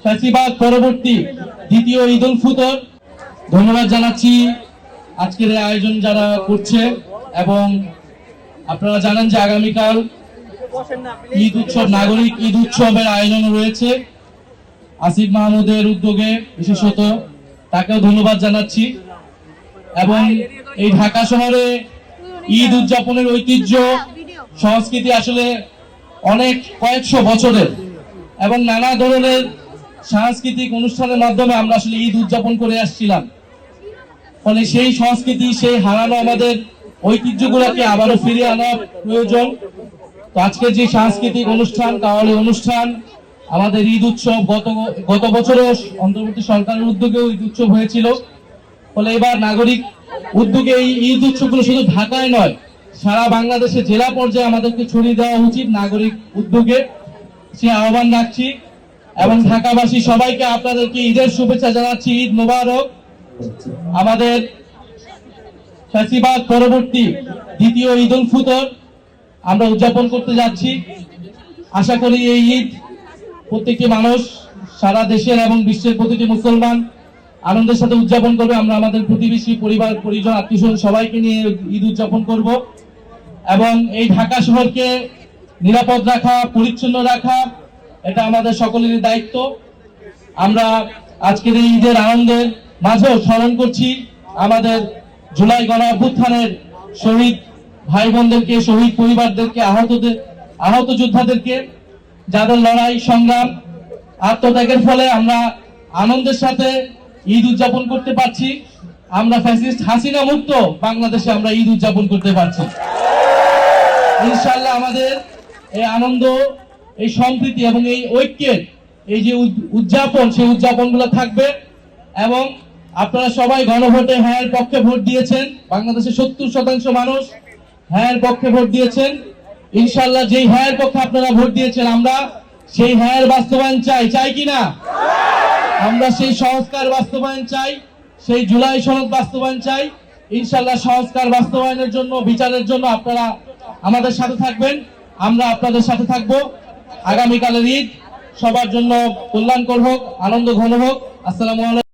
ফ্যাসিবাদ পরবর্তী দ্বিতীয় ঈদ উল ফিতর। ধন্যবাদ জানাচ্ছি আজকের এই আয়োজন যারা করছে, এবং আপনারা জানেন যে আগামীকাল ঈদ উৎসব, নাগরিক ঈদ উৎসবের আয়োজন রয়েছে আসিফ মাহমুদের উদ্যোগে, বিশেষত তাকেও ধন্যবাদ জানাচ্ছি। এবং এই ঢাকা শহরে ঈদ উদযাপনের ঐতিহ্য সংস্কৃতি আসলে অনেক কয়েকশো বছরের, এবং নানা ধরনের সাংস্কৃতিক অনুষ্ঠানের মাধ্যমে আমরা আসলে ঈদ উদযাপন করে আসছিলাম। ফলে সেই সংস্কৃতি, সেই হারানো আমাদের ঐতিহ্যগুলোকে আবারও ফিরিয়ে আনা প্রয়োজন। তো আজকে যে সাংস্কৃতিক অনুষ্ঠান, কাওয়ালি অনুষ্ঠান, আমাদের ঈদ উৎসব গত বছরও অন্তর্বর্তী সরকারের উদ্যোগেও ঈদ উৎসব হয়েছিল। ফলে এবার নাগরিক উদ্যোগে এই ঈদ উৎসবগুলো শুধু ঢাকায় নয়, সারা বাংলাদেশে জেলা পর্যায়ে আমাদেরকে ছড়িয়ে দেওয়া উচিত নাগরিক উদ্যোগে, সে আহ্বান রাখছি। এবং ঢাকাবাসী সবাইকে আপনাদেরকে ঈদের শুভেচ্ছা জানাচ্ছি। ঈদ মোবারক। আমাদের ফ্যাসিবাদ পরবর্তী দ্বিতীয় ঈদ উল ফিতর আমরা উদযাপন করতে যাচ্ছি। আশা করি এই ঈদ প্রত্যেকটি মানুষ, সারা দেশের এবং বিশ্বের প্রতিটি মুসলমান আনন্দের সাথে উদযাপন করবে। আমরা আমাদের প্রতিবেশী, পরিবার, পরিজন, আত্মীয়স্বজন সবাইকে নিয়ে ঈদ উদযাপন করব। এবং এই ঢাকা শহরকে নিরাপদ রাখা, পরিচ্ছন্ন রাখা, এটা আমাদের সকলেরই দায়িত্ব। আমরা আজকের এই ঈদের আনন্দের মাঝেও স্মরণ করছি আমাদের জুলাই গণ অভ্যুত্থানের শহীদ ভাই বোনদেরকে, শহীদ পরিবারদেরকে, আহত যোদ্ধাদেরকে, যাদের লড়াই সংগ্রাম আত্মত্যাগের ফলে আমরা আনন্দের সাথে ঈদ উদযাপন করতে পারছি। আমরা ফ্যাসিস্ট হাসিনা মুক্ত বাংলাদেশে আমরা ঈদ উদযাপন করতে পারছি। ইনশাআল্লাহ আমাদের এই আনন্দ, এই সম্প্রীতি এবং এই ঐক্যের এই যে উদযাপন, সেই উদযাপনগুলো থাকবে। এবং আপনারা সবাই গণভোটে হ্যাঁ এর পক্ষে ভোট দিয়েছেন। বাংলাদেশের 70% মানুষ হ্যাঁ এর পক্ষে ভোট দিয়েছেন। ইনশাআল্লাহ যেই হ্যাঁ এর পক্ষে আপনারা ভোট দিয়েছেন, আমরা সেই হ্যাঁ এর বাস্তবায়ন চাই কিনা? আমরা সেই সংস্কার বাস্তবায়ন চাই, সেই জুলাই সনদ বাস্তবায়ন চাই। ইনশাআল্লাহ সংস্কার বাস্তবায়নের জন্য, বিচারের জন্য আপনারা আমাদের সাথে থাকবেন, আমরা আপনাদের সাথে থাকব। আগামীকালের ঈদ সবার জন্য কল্যাণকর হোক, আনন্দ ঘন হোক। আসসালামু আলাইকুম।